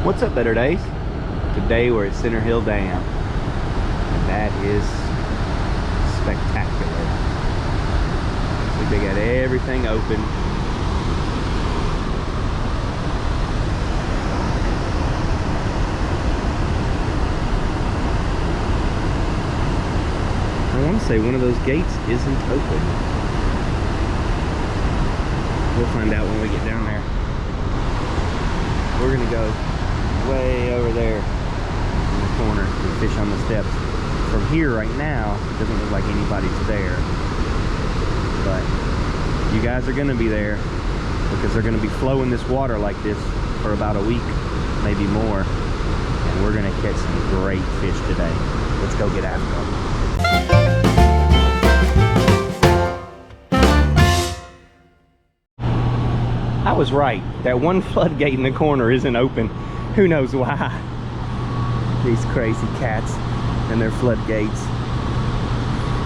What's up, Better Days? Today we're at Center Hill Dam, and that is spectacular. Looks like they got everything open. I want to say one of those gates isn't open. We'll find out when we get down there. We're gonna go way over there in the corner and fish on the steps. From here right now, it doesn't look like anybody's there. But you guys are gonna be there because they're gonna be flowing this water like this for about a week, maybe more. And we're gonna catch some great fish today. Let's go get after them. I was right. That one floodgate in the corner isn't open. Who knows why? These crazy cats and their floodgates.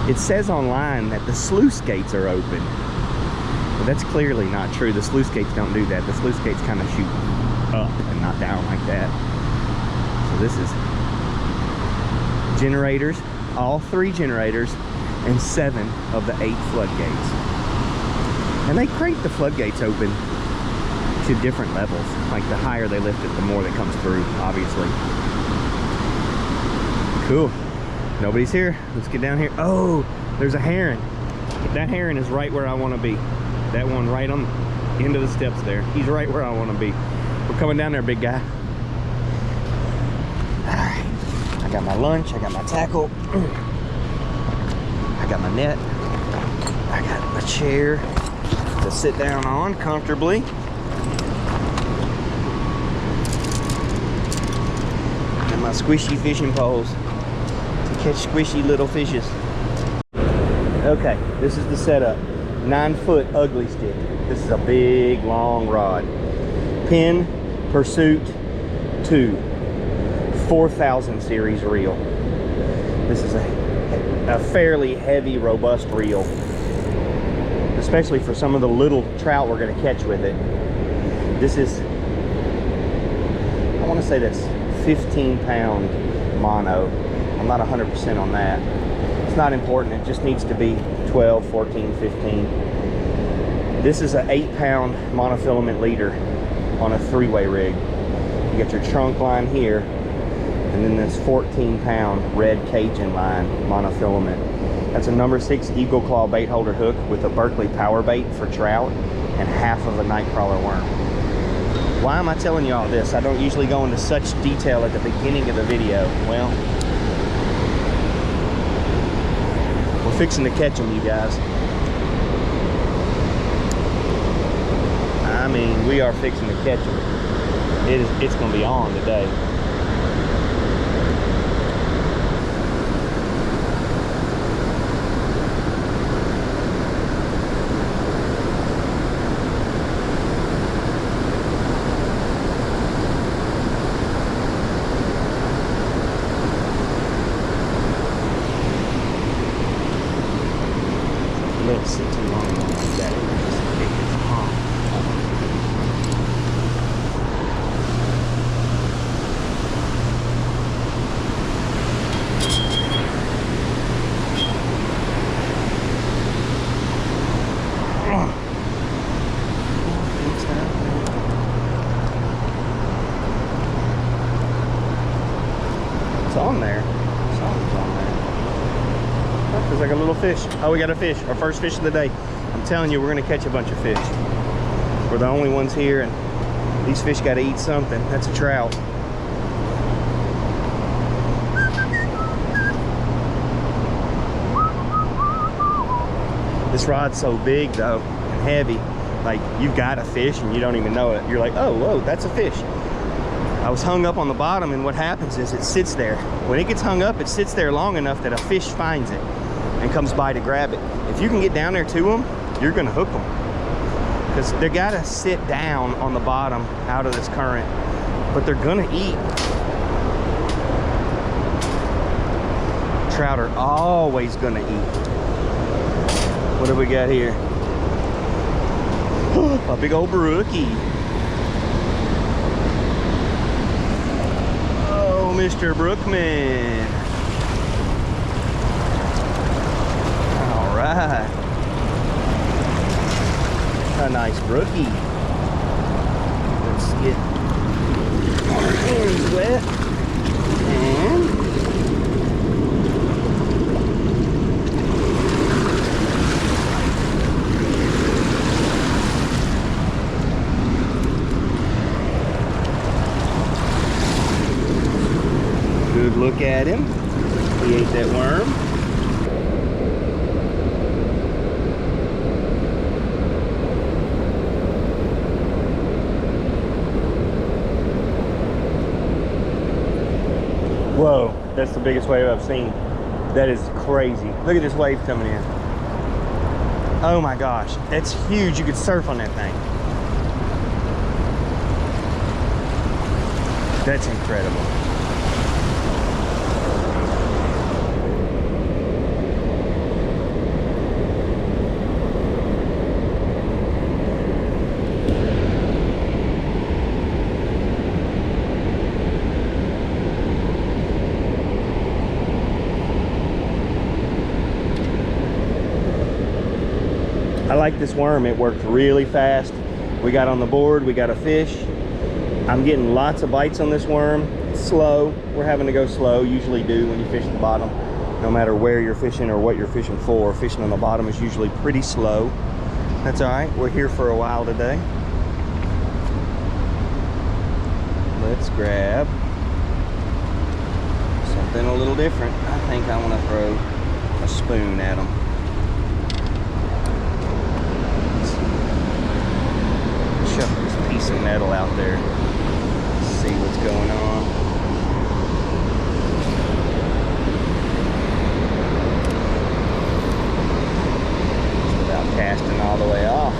It says online that the sluice gates are open. But that's clearly not true. The sluice gates don't do that. The sluice gates kind of shoot up and not down like that. So this is generators, all 3 generators, and 7 of the 8 floodgates. And they crank the floodgates open to different levels. Like the higher they lift it, the more that comes through, obviously. Cool. Nobody's here. Let's get down here. Oh, there's a heron. That heron is right where I want to be. That one right on the end of the steps there. He's right where I want to be. We're coming down there, big guy. All right. I got my lunch. I got my tackle. I got my net. I got a chair to sit down on comfortably. My squishy fishing poles to catch squishy little fishes. Okay, this is the setup. 9-foot ugly stick. This is a big long rod. Pin Pursuit 2 4000 series reel. This is a fairly heavy, robust reel, especially for some of the little trout we're going to catch with it. This is, I want to say that's 15-pound mono. I'm not 100% on that. It's not important. It just needs to be 12, 14, 15. This is an 8-pound monofilament leader on a 3-way rig. You got your trunk line here, and then this 14-pound red Cajun line monofilament. That's a number 6 Eagle Claw bait holder hook with a Berkeley power bait for trout and half of a nightcrawler worm. Why am I telling you all this? I don't usually go into such detail at the beginning of the video. Well, we're fixing to catch them, you guys. I mean, we are fixing to catch them. It's going to be on today. Let it sit too long like that. It gets hot. It's on there. Something's on there. There's like a little fish. Oh, we got a fish. Our first fish of the day. I'm telling you, we're going to catch a bunch of fish. We're the only ones here, and these fish got to eat something. That's a trout. This rod's so big, though, and heavy. Like, you've got a fish, and you don't even know it. You're like, oh, whoa, that's a fish. I was hung up on the bottom, and what happens is it sits there. When it gets hung up, it sits there long enough that a fish finds it and comes by to grab it. If you can get down there to them, you're gonna hook them. Because they gotta sit down on the bottom out of this current, but they're gonna eat. Trout are always gonna eat. What do we got here? A big old brookie. Mr. Brookman. All right. A nice brookie. Let's get our hands wet. And good look at him. He ate that worm. Whoa, that's the biggest wave I've seen. That is crazy. Look at this wave coming in. Oh my gosh, that's huge. You could surf on that thing. That's incredible. I like this worm. It worked really fast. We got on the board, we got a fish. I'm getting lots of bites on this worm. It's slow. We're having to go slow. Usually do when you fish the bottom. No matter where you're fishing or what you're fishing for, fishing on the bottom is usually pretty slow. That's all right. We're here for a while today. Let's grab something a little different. I think I want to throw a spoon at them. Shove this piece of metal out there. See what's going on. Just without casting all the way off.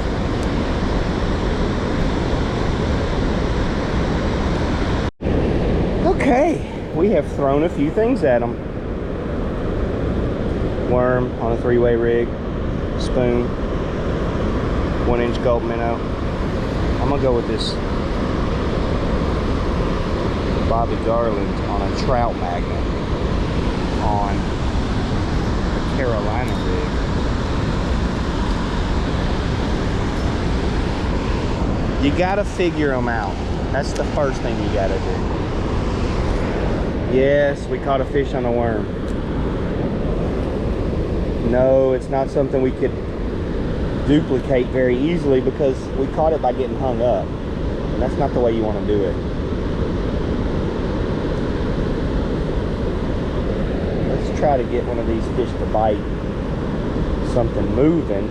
Okay, we have thrown a few things at them. Worm on a 3-way rig, spoon, 1-inch gulp minnow. I'm gonna go with this Bobby Garland on a trout magnet on a Carolina rig. You gotta figure them out. That's the first thing you gotta do. Yes, we caught a fish on a worm. No, it's not something we could duplicate very easily because we caught it by getting hung up, and that's not the way you want to do it. Let's try to get one of these fish to bite something moving.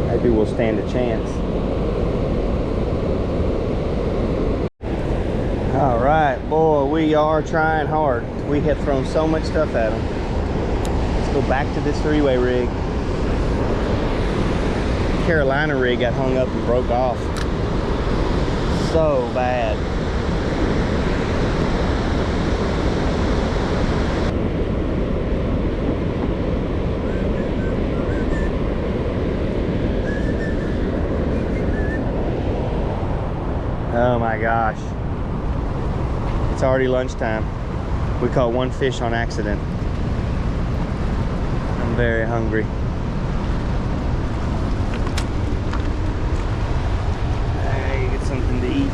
Maybe we'll stand a chance. All right, boy, we are trying hard. We have thrown so much stuff at them. Go back to this 3-way rig. Carolina rig got hung up and broke off. So bad. Oh my gosh. It's already lunchtime. We caught one fish on accident. Very hungry. Hey, get something to eat.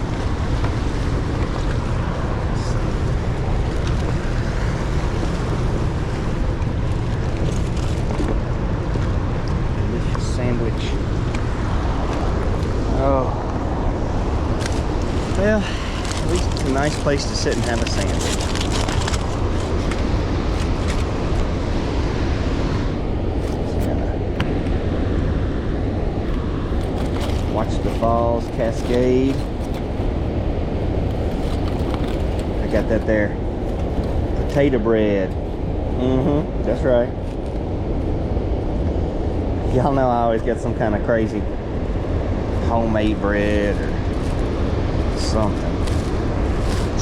Delicious sandwich. Oh. Well, at least it's a nice place to sit and have a sandwich. Watch the falls cascade. I got that there. Potato bread. That's right. Y'all know I always get some kind of crazy homemade bread or something.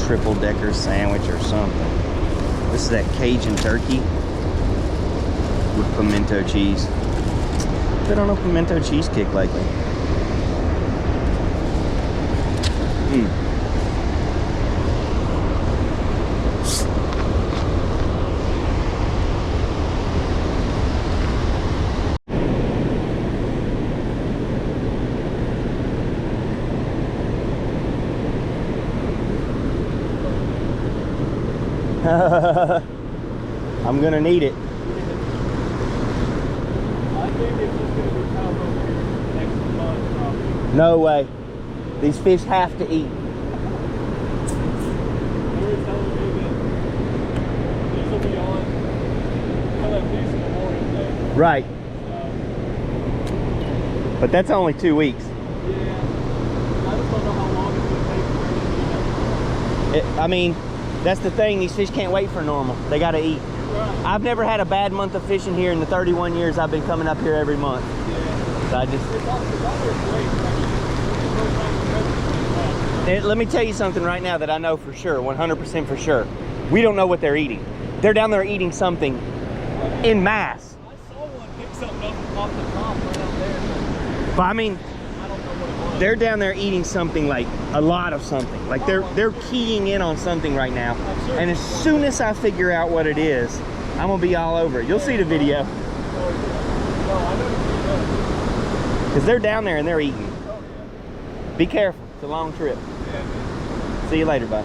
Triple decker sandwich or something. This is that Cajun turkey with pimento cheese. Been on a pimento cheese kick lately. I'm gonna need it. I think it's just gonna be time over here next month probably. No way. These fish have to eat. They were telling me that these will be on till at least Memorial Day. Right. But that's only 2 weeks. Yeah. I just don't know how long it's gonna take for them to eat. I mean, that's the thing. These fish can't wait for normal. They gotta eat. Right. I've never had a bad month of fishing here in the 31 years I've been coming up here every month. Yeah. So I just... It's always great. Let me tell you something right now that I know for sure, 100% for sure. We don't know what they're eating. They're down there eating something in mass. I saw one pick something up off the top right out there. But I mean, I don't know what it was. they're down there eating something, like a lot of something. Like they're keying in on something right now. And as soon as I figure out what it is, I'm gonna be all over it. You'll see the video. Because they're down there and they're eating. Be careful, it's a long trip. See you later, bud.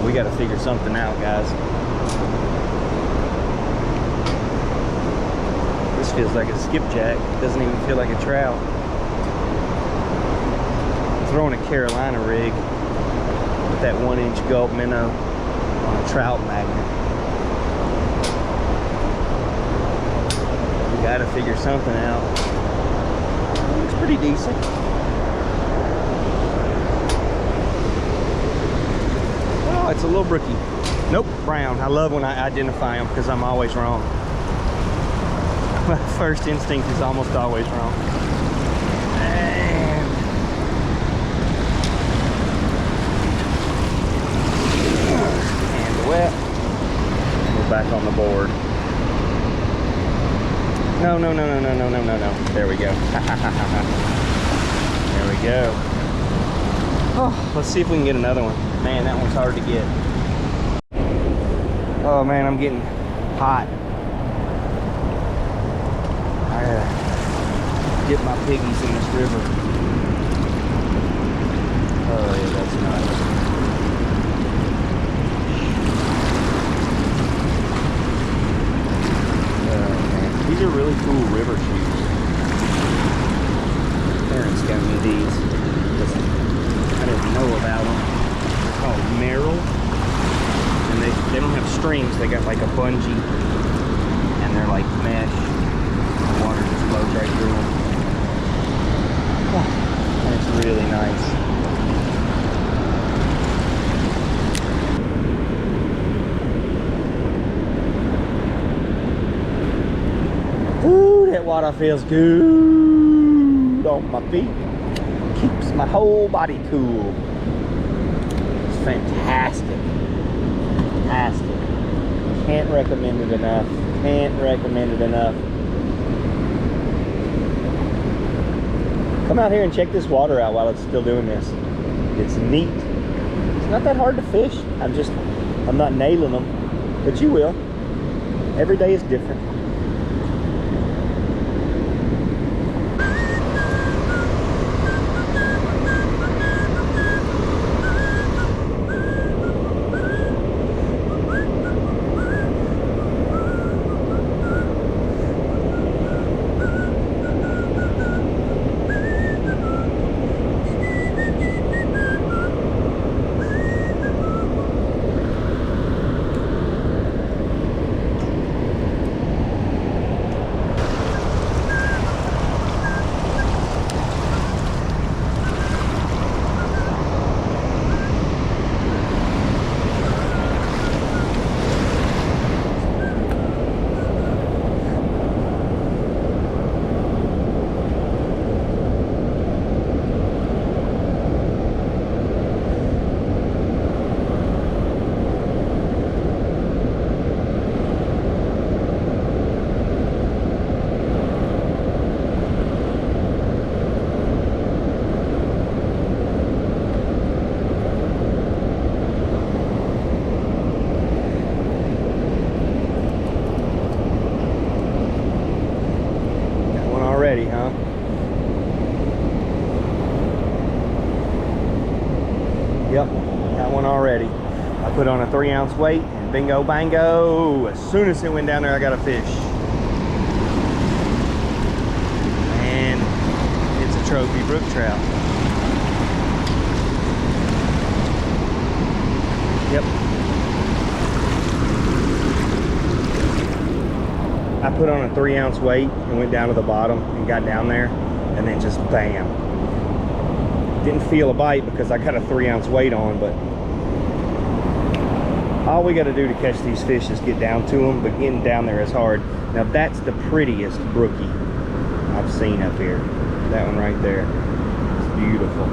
We got to figure something out, guys. This feels like a skipjack. It doesn't even feel like a trout. I'm throwing a Carolina rig with that 1-inch gulp minnow on a trout magnet. We got to figure something out. Looks pretty decent. It's a little brookie. Nope, brown. I love when I identify them because I'm always wrong. My first instinct is almost always wrong. And wet. We're back on the board. No. There we go. There we go. Oh, let's see if we can get another one. Man, that one's hard to get. Oh man, I'm getting hot. I gotta get my piggies in this river. Oh yeah, that's nice. Oh man, these are really cool river shoes. Parents got me these. Listen, I didn't know about them. Called Merrill, and they don't have strings. They got like a bungee, and they're like mesh. The water just flows right through them. Oh, and it's really nice. Ooh, that water feels good on my feet. Keeps my whole body cool. Fantastic. Can't recommend it enough. Come out here and check this water out while it's still doing this. It's neat. It's not that hard to fish. I'm not nailing them, but you will. Every day is different. weight, and bingo bango, as soon as it went down there, I got a fish. And it's a trophy brook trout. Yep. I put on a 3-ounce weight and went down to the bottom and got down there, and then just bam. Didn't feel a bite because I got a 3-ounce weight on, but all we got to do to catch these fish is get down to them, but getting down there is hard. Now that's the prettiest brookie I've seen up here. That one right there. It's beautiful.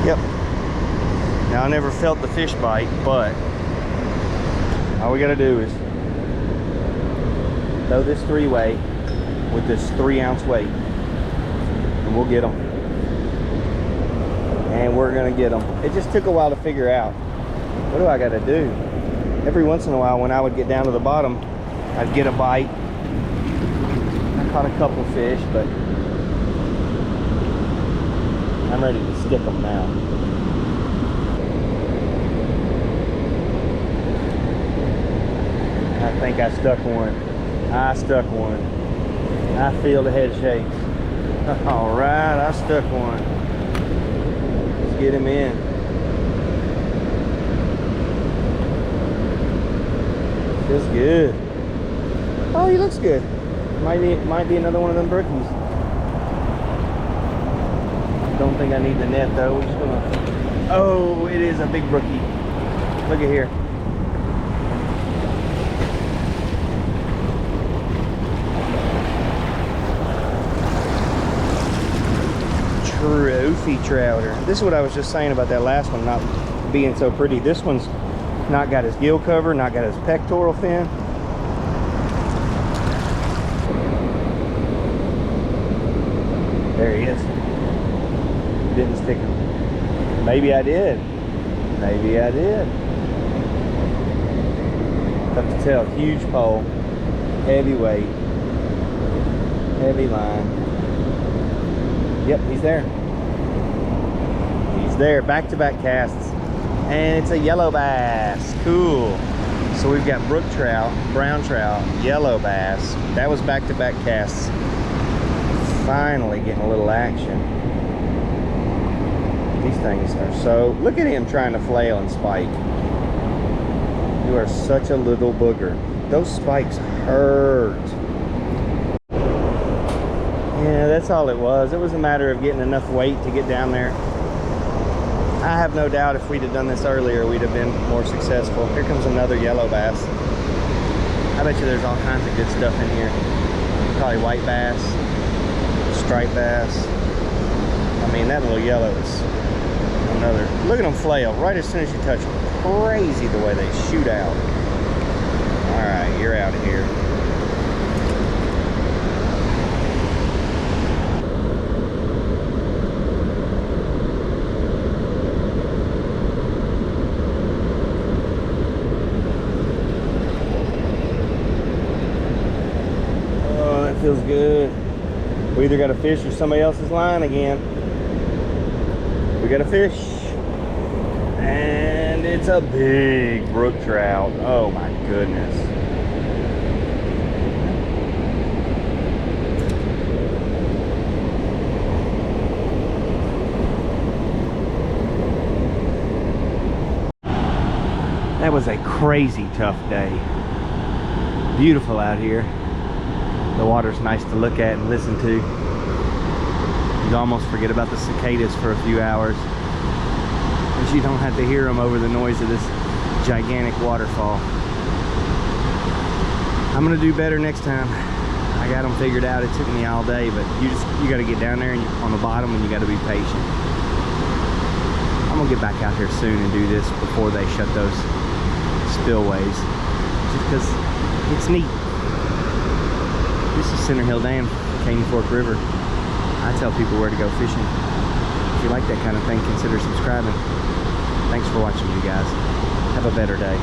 Yep. Now I never felt the fish bite, but all we gotta do is throw this 3-way with this 3-ounce weight, and we'll get them. And we're gonna get them. It just took a while to figure out, what do I gotta do? Every once in a while, when I would get down to the bottom, I'd get a bite. I caught a couple fish, but I'm ready to stick them now. I think I stuck one. I stuck one. I feel the head shakes. All right, I stuck one. Let's get him in. Feels good. Oh, he looks good. Might be another one of them brookies. Don't think I need the net though. We're just gonna. Oh, it is a big brookie. Look at here. Trophy trouter. This is what I was just saying about that last one not being so pretty. This one's not got his gill cover, not got his pectoral fin. There he is. Didn't stick him. Maybe I did. Maybe I did. Tough to tell. Huge pole, heavy weight, heavy line. Yep, he's there. He's there. Back-to-back casts. And it's a yellow bass. Cool. So we've got brook trout, brown trout, yellow bass. That was back-to-back casts. Finally getting a little action. These things are so... Look at him trying to flail and spike. You are such a little booger. Those spikes hurt. Yeah, that's all it was. It was a matter of getting enough weight to get down there. I have no doubt if we'd have done this earlier, we'd have been more successful. Here comes another yellow bass. I bet you there's all kinds of good stuff in here. Probably white bass, striped bass. I mean, that little yellow is another. Look at them flail right as soon as you touch them. Crazy the way they shoot out. All right, you're out of here. Feels good. We either got a fish or somebody else's line again. We got a fish. And it's a big brook trout. Oh my goodness. That was a crazy tough day. Beautiful out here. The water's nice to look at and listen to. You almost forget about the cicadas for a few hours, because you don't have to hear them over the noise of this gigantic waterfall. I'm gonna do better next time. I got them figured out. It took me all day, but you got to get down there and on the bottom, and you got to be patient. I'm I'm gonna get back out here soon and do this before they shut those spillways, just because it's neat. This is Center Hill Dam, Caney Fork River. I tell people where to go fishing. If you like that kind of thing, consider subscribing. Thanks for watching, you guys. Have a better day.